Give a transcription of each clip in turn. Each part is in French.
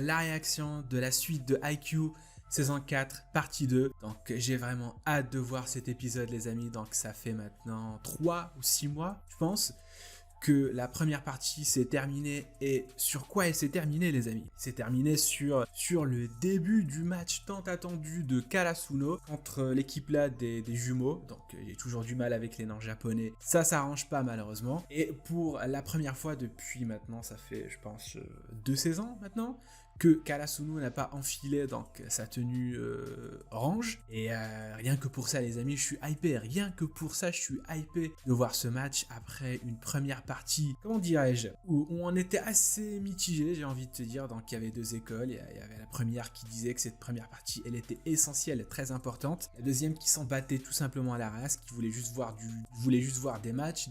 la réaction de la suite de Haikyuu saison 4 partie 2. Donc j'ai vraiment hâte de voir cet épisode les amis. Donc ça fait maintenant 3 ou 6 mois je pense que la première partie s'est terminée. Et sur quoi elle s'est terminée les amis? C'est terminé sur le début du match tant attendu de Karasuno contre l'équipe là des jumeaux. Donc j'ai toujours du mal avec les noms japonais, ça s'arrange pas malheureusement. Et pour la première fois depuis maintenant, ça fait je pense 2 saisons maintenant, que Karasuno n'a pas enfilé donc sa tenue orange. Et rien que pour ça les amis, je suis hypé. Rien que pour ça, je suis hypé de voir ce match après une première partie, comment dirais-je, où on était assez mitigé, j'ai envie de te dire. Donc il y avait deux écoles. Il y avait la première qui disait que cette première partie, elle était essentielle, très importante. La deuxième qui s'en battait tout simplement à la race, qui voulait juste voir des matchs,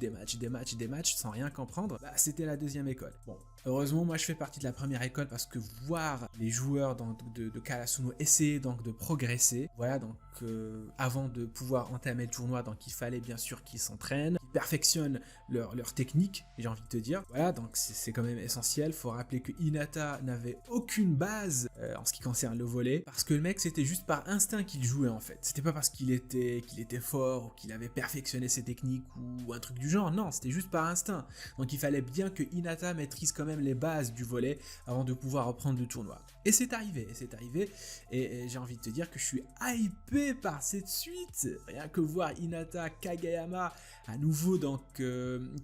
sans rien comprendre. Bah, c'était la deuxième école. Bon, heureusement, moi je fais partie de la première école parce que voir les joueurs de Karasuno essayer donc de progresser, voilà, donc avant de pouvoir entamer le tournoi, donc il fallait bien sûr qu'ils s'entraînent, qu'ils perfectionnent leur technique, j'ai envie de te dire. Voilà, donc c'est quand même essentiel. Faut rappeler que Hinata n'avait aucune base en ce qui concerne le volley, parce que le mec c'était juste par instinct qu'il jouait en fait. C'était pas parce qu'il était fort ou qu'il avait perfectionné ses techniques ou un truc du genre, non, c'était juste par instinct. Donc il fallait bien que Hinata maîtrise quand même les bases du volley avant de pouvoir reprendre le tournoi. Et c'est arrivé, et j'ai envie de te dire que je suis hypé par cette suite. Rien que voir Hinata, Kageyama à nouveau donc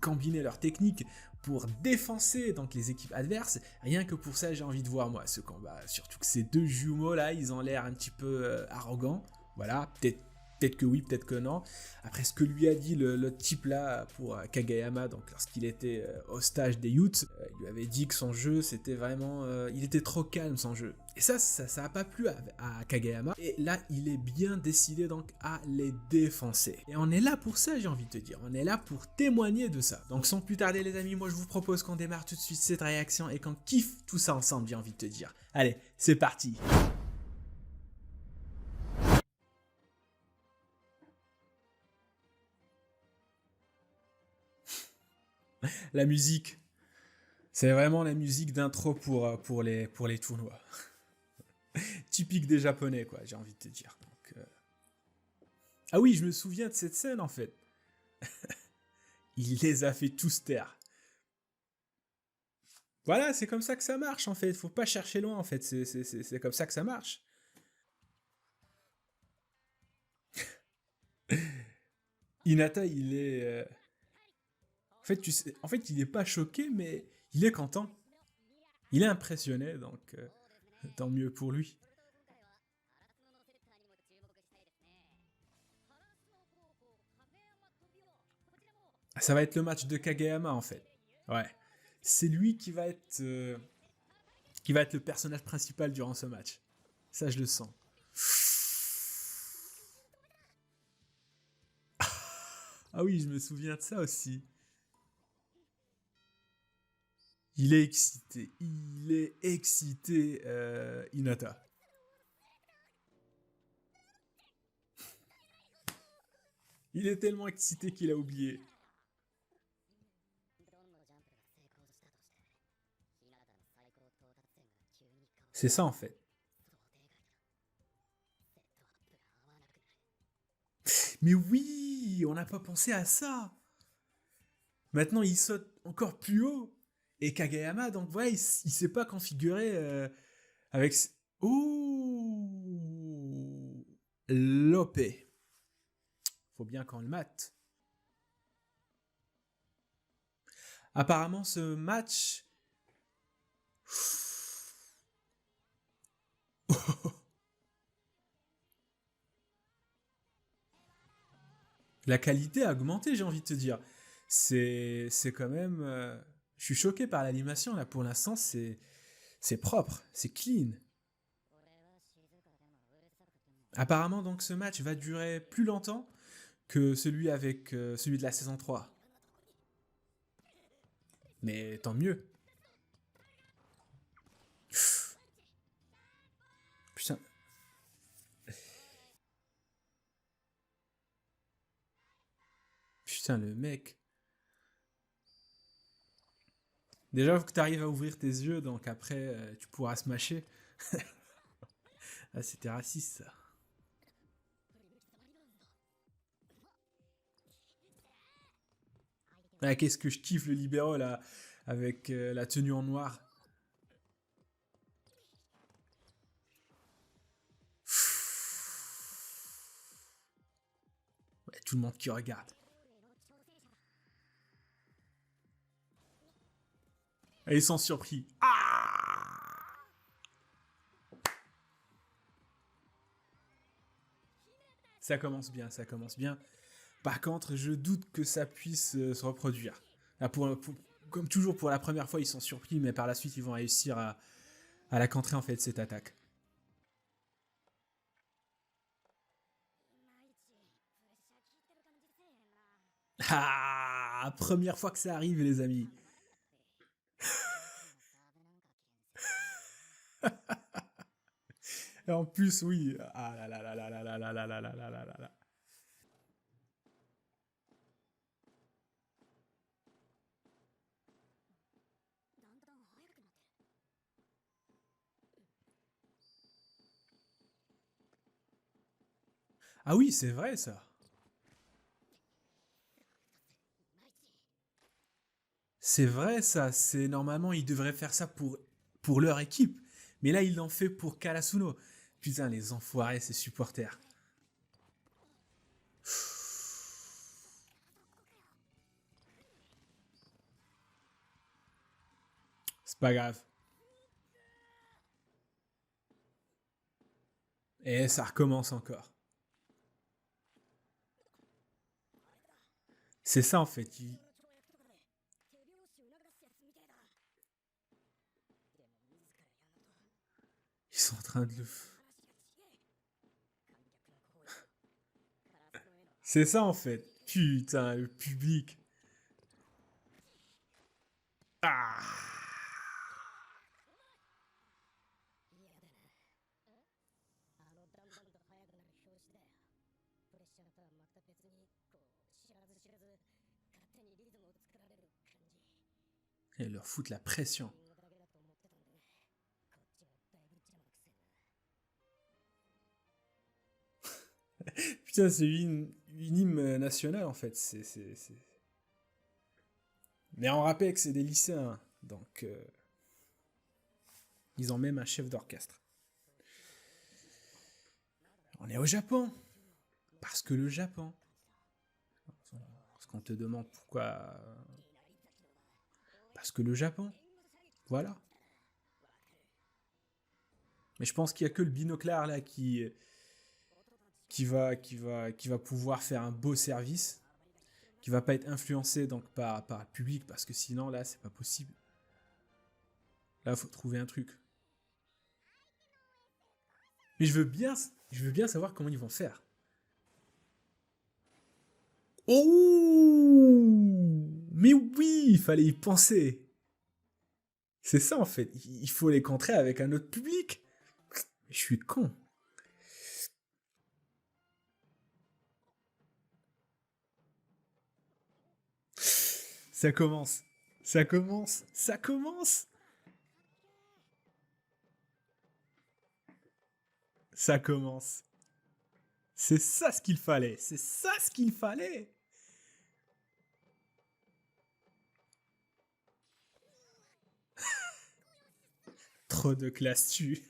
combiner leurs techniques pour défoncer donc les équipes adverses, rien que pour ça j'ai envie de voir moi ce combat. Surtout que ces deux jumeaux là, ils ont l'air un petit peu arrogants. Voilà, peut-être que oui, peut-être que non. Après ce que lui a dit le type là pour Kageyama, donc lorsqu'il était au stage des Youths, il lui avait dit que son jeu c'était vraiment, il était trop calme son jeu. Et ça a pas plu à Kageyama. Et là il est bien décidé donc à les défoncer. Et on est là pour ça, j'ai envie de te dire. On est là pour témoigner de ça. Donc sans plus tarder les amis, moi je vous propose qu'on démarre tout de suite cette réaction et qu'on kiffe tout ça ensemble, j'ai envie de te dire. Allez, c'est parti. La musique. C'est vraiment la musique d'intro pour les tournois. Typique des japonais, quoi, j'ai envie de te dire. Donc, ah oui, je me souviens de cette scène, en fait. Il les a fait tous taire. Voilà, c'est comme ça que ça marche, en fait. Faut pas chercher loin, en fait. C'est comme ça que ça marche. Hinata, il est... En fait, en fait, il est pas choqué, mais il est content. Il est impressionné, donc tant mieux pour lui. Ça va être le match de Kageyama en fait. Ouais. C'est lui qui va être le personnage principal durant ce match. Ça, je le sens. Ah oui, je me souviens de ça aussi. Il est excité, Hinata. Il est tellement excité qu'il a oublié. C'est ça en fait. Mais oui, on n'a pas pensé à ça. Maintenant, il saute encore plus haut. Et Kageyama, donc voilà, il sait pas configurer avec... Ouh, l'OP. Faut bien qu'on le mate. Apparemment, ce match... La qualité a augmenté, j'ai envie de te dire. C'est quand même... je suis choqué par l'animation, là, pour l'instant, c'est propre, c'est clean. Apparemment, donc, ce match va durer plus longtemps que celui avec celui de la saison 3. Mais tant mieux. Putain. Putain, le mec. Déjà, faut que tu arrives à ouvrir tes yeux, donc après, tu pourras smasher. Ah, c'était raciste, ça. Ah, qu'est-ce que je kiffe le libéraux, là, avec la tenue en noir. Ouais, tout le monde qui regarde. Et ils sont surpris. Ah! Ça commence bien, ça commence bien. Par contre, je doute que ça puisse se reproduire. Là, comme toujours, pour la première fois, ils sont surpris, mais par la suite, ils vont réussir à la contrer, en fait, cette attaque. Ah! Première fois que ça arrive, les amis. Et en plus, oui. Ah là là là là là là là là là là là là là. Ah oui, c'est vrai, ça. C'est vrai, ça. C'est normalement, ils devraient faire ça pour leur équipe. Mais là, ils l'ont fait pour Karasuno. Putain, les enfoirés, ces supporters. C'est pas grave. Et ça recommence encore. C'est ça, en fait. Ils sont en train de le... C'est ça, en fait. Putain, le public. Ah! Et leur foutent la pression. Putain, c'est une hymne nationale, en fait. Mais on rappelle que c'est des lycéens. Donc, ils ont même un chef d'orchestre. On est au Japon. Parce que le Japon. Parce qu'on te demande pourquoi. Parce que le Japon. Voilà. Mais je pense qu'il n'y a que le binoclard là qui va pouvoir faire un beau service, qui va pas être influencé donc par le public, parce que sinon là c'est pas possible. Là faut trouver un truc. Mais je veux bien savoir comment ils vont faire. Oh! Mais oui, il fallait y penser. C'est ça en fait. Il faut les contrer avec un autre public. Je suis con. Ça commence. Ça commence. Ça commence. Ça commence. C'est ça ce qu'il fallait. C'est ça ce qu'il fallait. Trop de classe tu.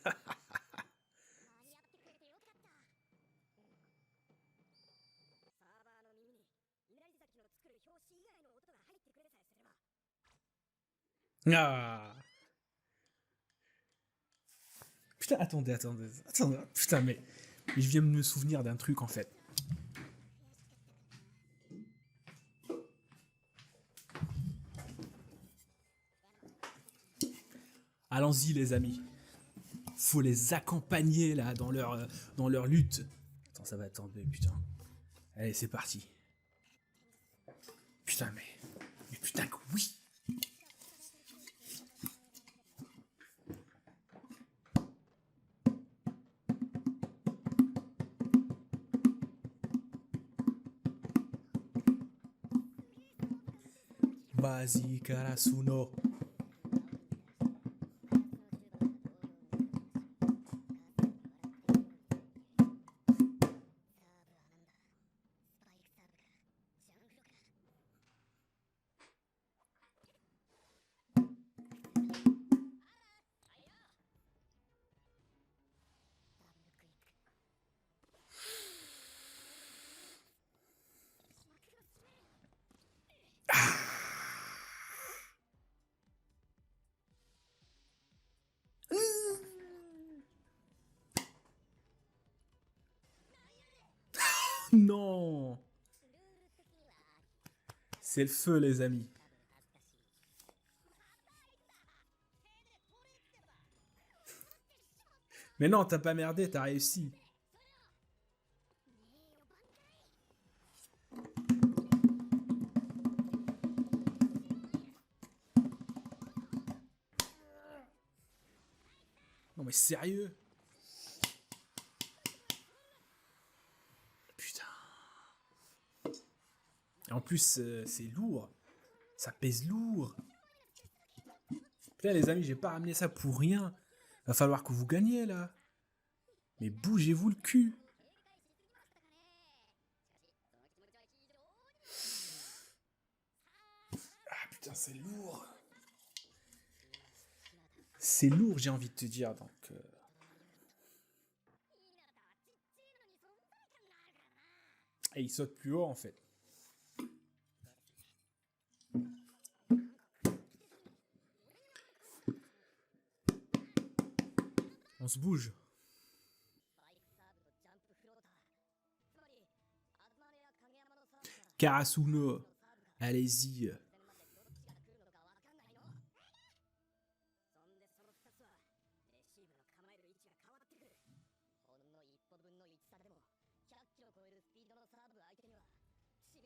Ah. Putain, attendez. Putain, mais je viens de me souvenir d'un truc en fait. Allons-y les amis. Faut les accompagner là dans leur lutte. Attends, ça va attendre, putain. Allez, c'est parti. Putain, mais putain que oui. Vas-y, Karasuno. Non. C'est le feu, les amis. Mais non, t'as pas merdé, t'as réussi. Non mais sérieux? Putain. Et en plus, c'est lourd. Ça pèse lourd. Putain les amis, j'ai pas ramené ça pour rien. Va falloir que vous gagniez là. Mais bougez-vous le cul. Ah putain, c'est lourd. C'est lourd, j'ai envie de te dire. Donc, et il saute plus haut en fait. On se bouge. Karasuno, allez-y.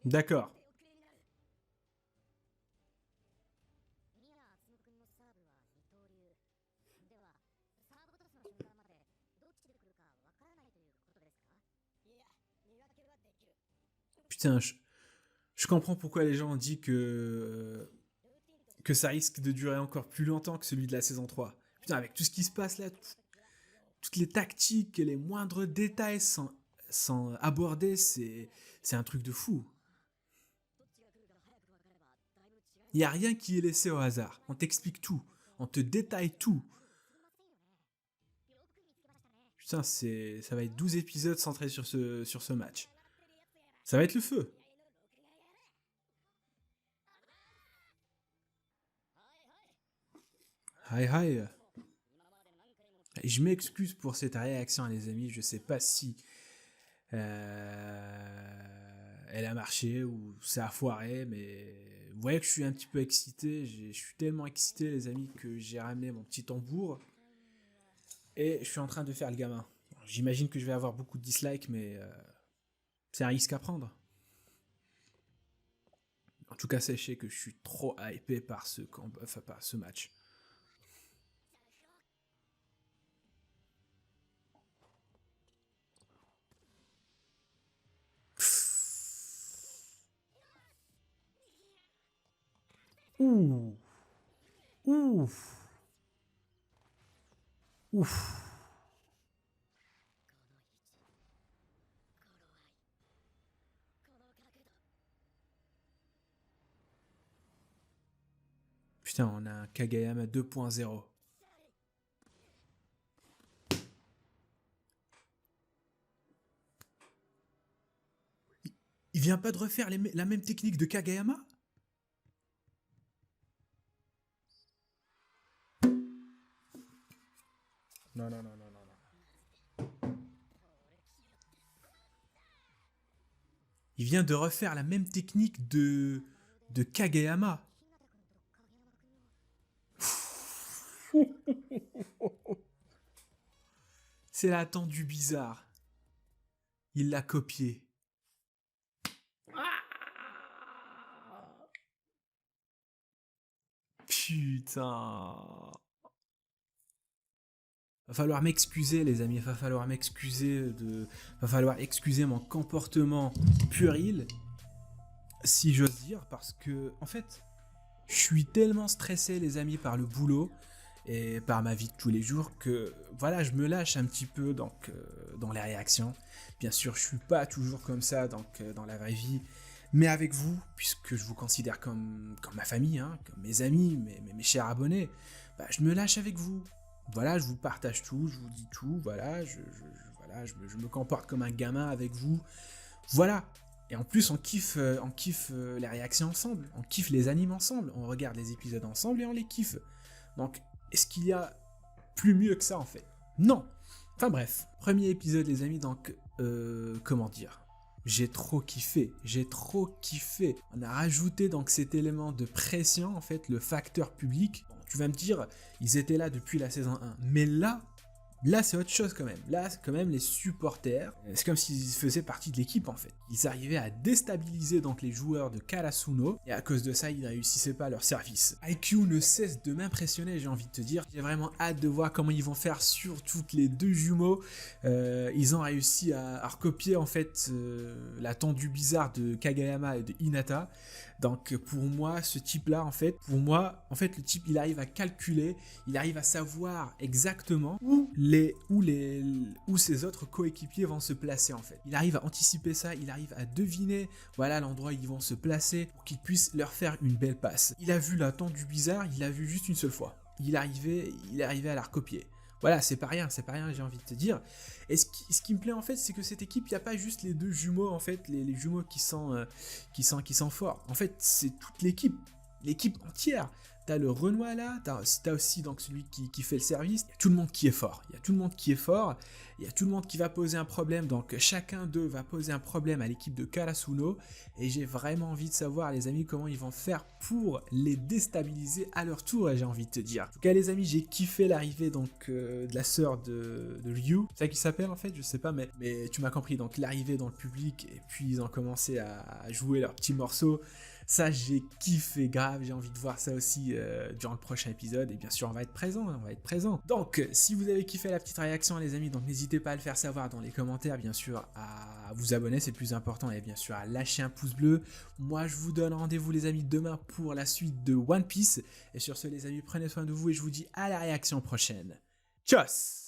D'accord. Putain, je comprends pourquoi les gens ont dit que ça risque de durer encore plus longtemps que celui de la saison 3. Putain, avec tout ce qui se passe là, toutes les tactiques et les moindres détails sans aborder, c'est un truc de fou. Il n'y a rien qui est laissé au hasard. On t'explique tout. On te détaille tout. Putain, ça va être 12 épisodes centrés sur ce match. Ça va être le feu. Hi hi. Et je m'excuse pour cette réaction, les amis. Je sais pas si elle a marché ou ça a foiré, mais vous voyez que je suis un petit peu excité. Je suis tellement excité, les amis, que j'ai ramené mon petit tambour et je suis en train de faire le gamin. J'imagine que je vais avoir beaucoup de dislikes, mais c'est un risque à prendre. En tout cas, sachez que je suis trop hypé par par ce match. Ouh. Ouf. Ouf. Putain, on a un Kageyama 2.0. Il vient pas de refaire la même technique de Kageyama? Non, non, non, non, non, non. Il vient de refaire la même technique de Kageyama. C'est l'attendu bizarre. Il l'a copié. Putain. Va falloir m'excuser, les amis. Va falloir m'excuser va falloir excuser mon comportement puéril, si j'ose dire, parce que, en fait, je suis tellement stressé, les amis, par le boulot et par ma vie de tous les jours que, voilà, je me lâche un petit peu donc, dans les réactions. Bien sûr, je suis pas toujours comme ça donc, dans la vraie vie, mais avec vous, puisque je vous considère comme ma famille, hein, comme mes amis, mes chers abonnés, bah, je me lâche avec vous. Voilà, je vous partage tout, je vous dis tout, voilà, je me comporte comme un gamin avec vous, voilà. Et en plus, on kiffe les réactions ensemble, on kiffe les animes ensemble, on regarde les épisodes ensemble et on les kiffe. Donc, est-ce qu'il y a plus mieux que ça en fait? Non. Enfin bref, premier épisode les amis, donc, comment dire? j'ai trop kiffé, On a rajouté donc cet élément de pression, en fait, le facteur public. Bon, tu vas me dire, ils étaient là depuis la saison 1, mais là, c'est autre chose quand même. Là, quand même, les supporters, c'est comme s'ils faisaient partie de l'équipe en fait. Ils arrivaient à déstabiliser donc les joueurs de Karasuno et à cause de ça, ils ne réussissaient pas leur service. IQ ne cesse de m'impressionner, j'ai envie de te dire. J'ai vraiment hâte de voir comment ils vont faire sur toutes les deux jumeaux. Ils ont réussi à recopier en fait la tendue bizarre de Kagayama et de Hinata. Donc pour moi, ce type-là, en fait, le type, il arrive à calculer, il arrive à savoir exactement où ses autres coéquipiers vont se placer, en fait. Il arrive à anticiper ça, il arrive à deviner, voilà, l'endroit où ils vont se placer pour qu'il puisse leur faire une belle passe. Il a vu la tendue bizarre, il l'a vu juste une seule fois. Il est arrivé à la recopier. Voilà, c'est pas rien, j'ai envie de te dire. Et ce qui me plaît en fait, c'est que cette équipe, il n'y a pas juste les deux jumeaux, en fait, les jumeaux qui sont forts. En fait, c'est toute l'équipe entière. T'as le Renoir là, t'as aussi donc celui qui fait le service. Il y a tout le monde qui est fort. Il y a tout le monde qui va poser un problème. Donc chacun d'eux va poser un problème à l'équipe de Karasuno. Et j'ai vraiment envie de savoir, les amis, comment ils vont faire pour les déstabiliser à leur tour. Et j'ai envie de te dire. En tout cas, les amis, j'ai kiffé l'arrivée donc de la sœur de Ryu. C'est ça qui s'appelle en fait, je sais pas, mais tu m'as compris. Donc l'arrivée dans le public et puis ils ont commencé à jouer leurs petits morceaux. Ça, j'ai kiffé grave, j'ai envie de voir ça aussi durant le prochain épisode. Et bien sûr, on va être présent. Donc, si vous avez kiffé la petite réaction, les amis, donc n'hésitez pas à le faire savoir dans les commentaires, bien sûr, à vous abonner, c'est le plus important, et bien sûr, à lâcher un pouce bleu. Moi, je vous donne rendez-vous, les amis, demain pour la suite de One Piece. Et sur ce, les amis, prenez soin de vous et je vous dis à la réaction prochaine. Tchuss!